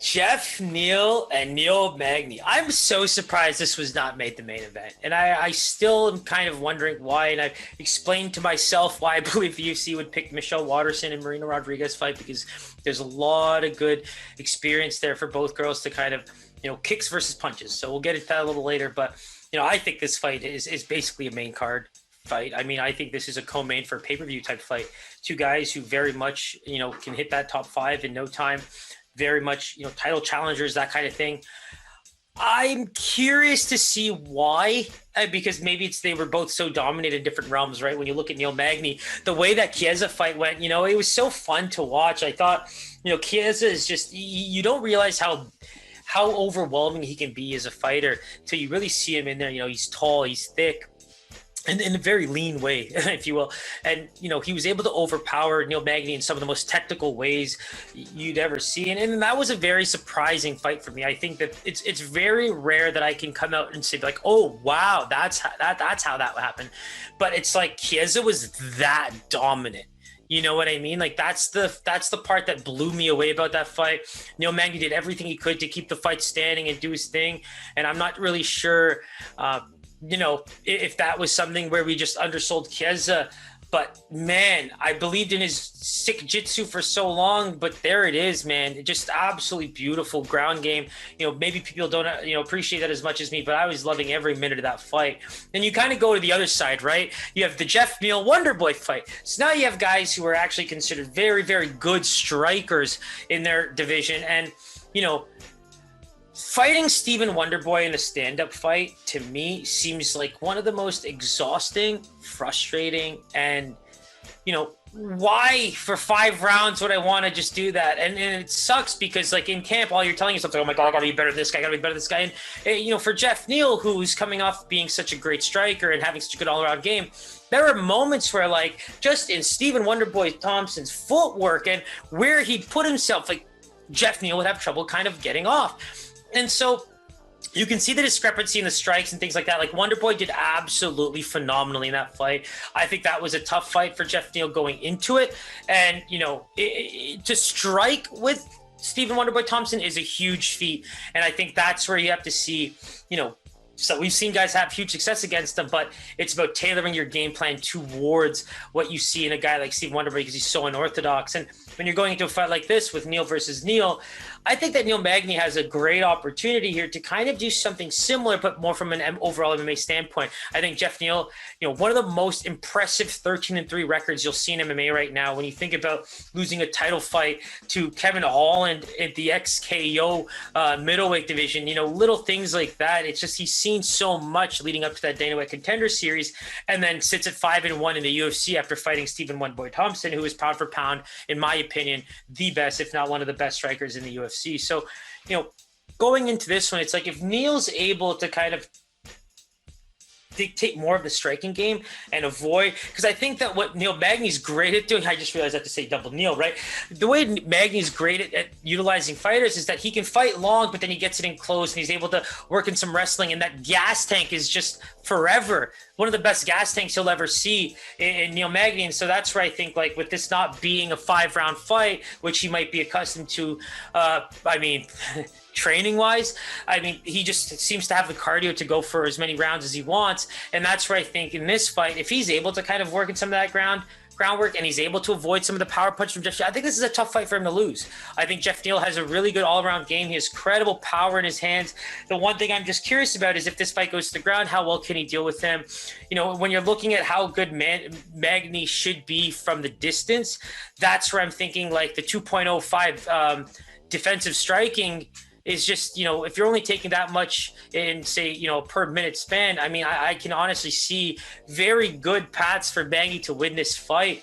Geoff Neal and Neil Magny. I'm so surprised this was not made the main event. And I still am kind of wondering why. And I've explained to myself why I believe the UFC would pick Michelle Waterson and Marina Rodriguez fight, because there's a lot of good experience there for both girls to kind of, kicks versus punches. So we'll get into that a little later. But, I think this fight is basically a main card fight. I mean, I think this is a co-main for a pay-per-view type fight. Two guys who very much, can hit that top five in no time. Very much, title challengers, that kind of thing. I'm curious to see why, because maybe they were both so dominant in different realms, right? When you look at Neil Magny, the way that Chiesa fight went, it was so fun to watch. I thought, Chiesa is just, you don't realize how overwhelming he can be as a fighter till you really see him in there. He's tall, he's thick, and in a very lean way, if you will. And, he was able to overpower Neil Magny in some of the most technical ways you'd ever see. And that was a very surprising fight for me. I think that it's very rare that I can come out and say like, oh, wow, that's how that happened. But it's like Chiesa was that dominant. You know what I mean? Like that's the part that blew me away about that fight. Neil Magny did everything he could to keep the fight standing and do his thing. And I'm not really sure, if that was something where we just undersold Chiesa. But man, I believed in his sick jitsu for so long, but there it is, man. Just absolutely beautiful ground game. Maybe people don't, appreciate that as much as me, but I was loving every minute of that fight. Then you kind of go to the other side, right? You have the Geoff Neal Wonderboy fight. So now you have guys who are actually considered very, very good strikers in their division. And, fighting Stephen Wonderboy in a stand-up fight, to me, seems like one of the most exhausting, frustrating, and, why for 5 rounds would I want to just do that? And it sucks because, like, in camp, all you're telling yourself, like, oh my God, I got to be better than this guy, I got to be better than this guy. And, for Geoff Neal, who's coming off being such a great striker and having such a good all-around game, there are moments where, like, just in Stephen Wonderboy Thompson's footwork and where he'd put himself, like, Geoff Neal would have trouble kind of getting off. And so you can see the discrepancy in the strikes and things like that. Like Wonderboy did absolutely phenomenally in that fight. I think that was a tough fight for Geoff Neal going into it. And, to strike with Stephen Wonderboy Thompson is a huge feat. And I think that's where you have to see, so we've seen guys have huge success against them, but it's about tailoring your game plan towards what you see in a guy like Stephen Wonderboy because he's so unorthodox. And when you're going into a fight like this with Neal versus Neal, I think that Neil Magny has a great opportunity here to kind of do something similar, but more from an overall MMA standpoint. I think Geoff Neal, one of the most impressive 13-3 records you'll see in MMA right now. When you think about losing a title fight to Kevin Holland at the XKO middleweight division, little things like that. It's just he's seen so much leading up to that Dana White Contender Series, and then sits at 5-1 in the UFC after fighting Stephen Wonderboy Thompson, who is pound for pound, in my opinion, the best, if not one of the best strikers in the UFC. So, going into this one, it's like if Neal's able to kind of dictate more of the striking game and avoid, because I think that what Neil Magny's great at doing, I just realized I have to say double Neil, right? The way Magny's great at utilizing fighters is that he can fight long, but then he gets it in close and he's able to work in some wrestling, and that gas tank is just forever one of the best gas tanks you'll ever see in Neil Magny. And so that's where I think, like, with this not being a 5-round fight, which he might be accustomed to, training wise, he just seems to have the cardio to go for as many rounds as he wants. And that's where I think in this fight, if he's able to kind of work in some of that groundwork and he's able to avoid some of the power punch from Geoff Neal, I think this is a tough fight for him to lose. I think Geoff Neal has a really good all-around game. He has credible power in his hands. The one thing I'm just curious about is if this fight goes to the ground, how well can he deal with him? When you're looking at how good Magny should be from the distance, that's where I'm thinking like the 2.05 defensive striking is just, if you're only taking that much in, say, per minute span, I can honestly see very good paths for Magny to win this fight.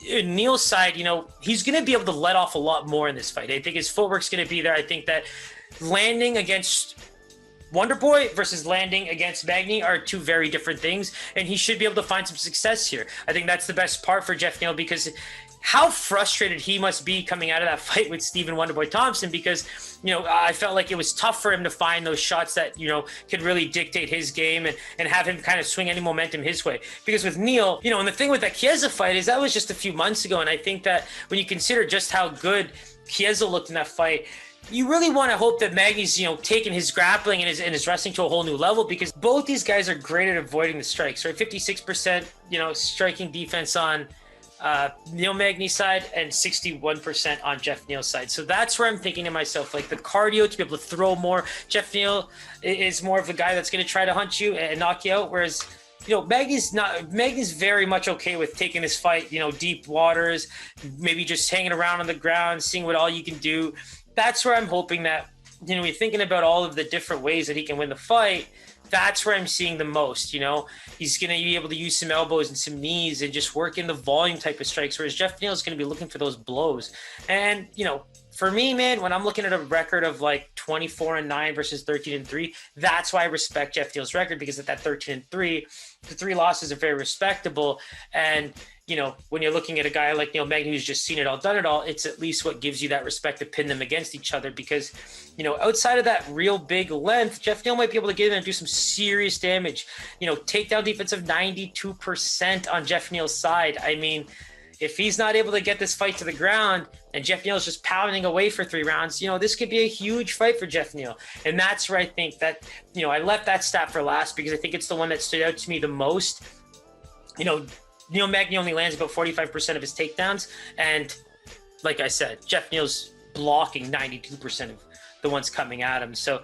In Neal's side, he's going to be able to let off a lot more in this fight. I think his footwork's going to be there. I think that landing against Wonderboy versus landing against Magny are two very different things, and he should be able to find some success here. I think that's the best part for Geoff Neal, because how frustrated he must be coming out of that fight with Stephen Wonderboy Thompson, because, I felt like it was tough for him to find those shots that, could really dictate his game and have him kind of swing any momentum his way. Because with Neal, and the thing with that Chiesa fight is that was just a few months ago. And I think that when you consider just how good Chiesa looked in that fight, you really want to hope that Magny's, taking his grappling and his wrestling to a whole new level, because both these guys are great at avoiding the strikes, right? 56%, striking defense on Neil Magny's side and 61% on Geoff Neal's side. So that's where I'm thinking to myself, like the cardio to be able to throw more. Geoff Neal is more of a guy that's going to try to hunt you and knock you out, whereas Magny's very much okay with taking this fight, deep waters, maybe just hanging around on the ground, seeing what all you can do. That's where I'm hoping that, we're thinking about all of the different ways that he can win the fight. That's where I'm seeing the most, he's going to be able to use some elbows and some knees and just work in the volume type of strikes, whereas Geoff Neal is going to be looking for those blows. And, for me, man, when I'm looking at a record of like 24-9 versus 13-3, that's why I respect Geoff Neal's record, because at that 13-3, the 3 losses are very respectable. And, when you're looking at a guy like Neil Magny, who's just seen it all, done it all, it's at least what gives you that respect to pin them against each other, because, outside of that real big length, Geoff Neal might be able to get in and do some serious damage. Takedown defense of 92% on Geoff Neal's side. I mean, if he's not able to get this fight to the ground and Geoff Neal is just pounding away for 3 rounds, this could be a huge fight for Geoff Neal. And that's where I think that, I left that stat for last because I think it's the one that stood out to me the most. Neil Magny only lands about 45% of his takedowns. And like I said, Geoff Neal's blocking 92% of the ones coming at him. So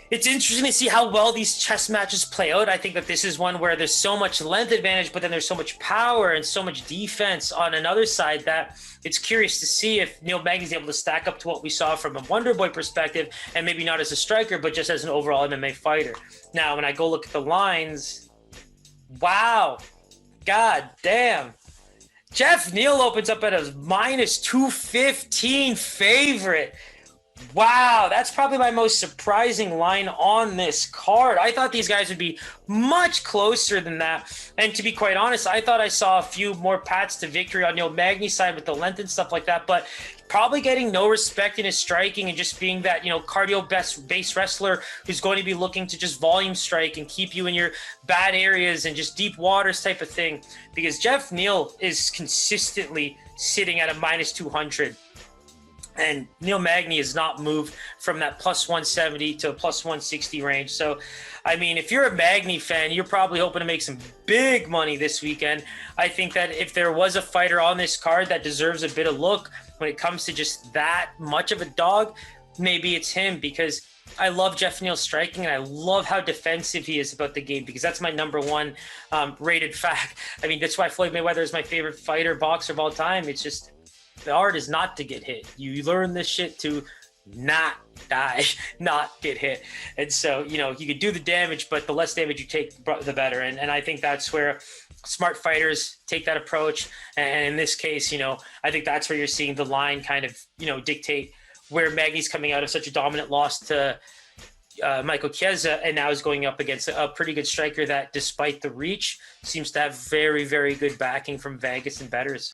it's interesting to see how well these chess matches play out. I think that this is one where there's so much length advantage, but then there's so much power and so much defense on another side that it's curious to see if Neil Magny's able to stack up to what we saw from a Wonder Boy perspective, and maybe not as a striker, but just as an overall MMA fighter. Now, when I go look at the lines, wow, god damn. Geoff Neal opens up at a minus 215 favorite. Wow, that's probably my most surprising line on this card. I thought these guys would be much closer than that. And to be quite honest, I thought I saw a few more paths to victory on Neil Magny's side with the length and stuff like that, but probably getting no respect in his striking and just being that, cardio base wrestler who's going to be looking to just volume strike and keep you in your bad areas and just deep waters type of thing. Because Geoff Neal is consistently sitting at a minus 200. And Neil Magny has not moved from that plus 170 to a plus 160 range. So, I mean, if you're a Magny fan, you're probably hoping to make some big money this weekend. I think that if there was a fighter on this card that deserves a bit of look when it comes to just that much of a dog, maybe it's him, because I love Geoff Neal's striking and I love how defensive he is about the game, because that's my number one rated fact. I mean, that's why Floyd Mayweather is my favorite fighter, boxer of all time. It's just, the art is not to get hit. You learn this shit to not die, not get hit. And so, you could do the damage, but the less damage you take, the better. And I think that's where smart fighters take that approach. And in this case, I think that's where you're seeing the line kind of, dictate where Magny's coming out of such a dominant loss to Michael Chiesa, and now is going up against a pretty good striker that, despite the reach, seems to have very, very good backing from Vegas and bettors.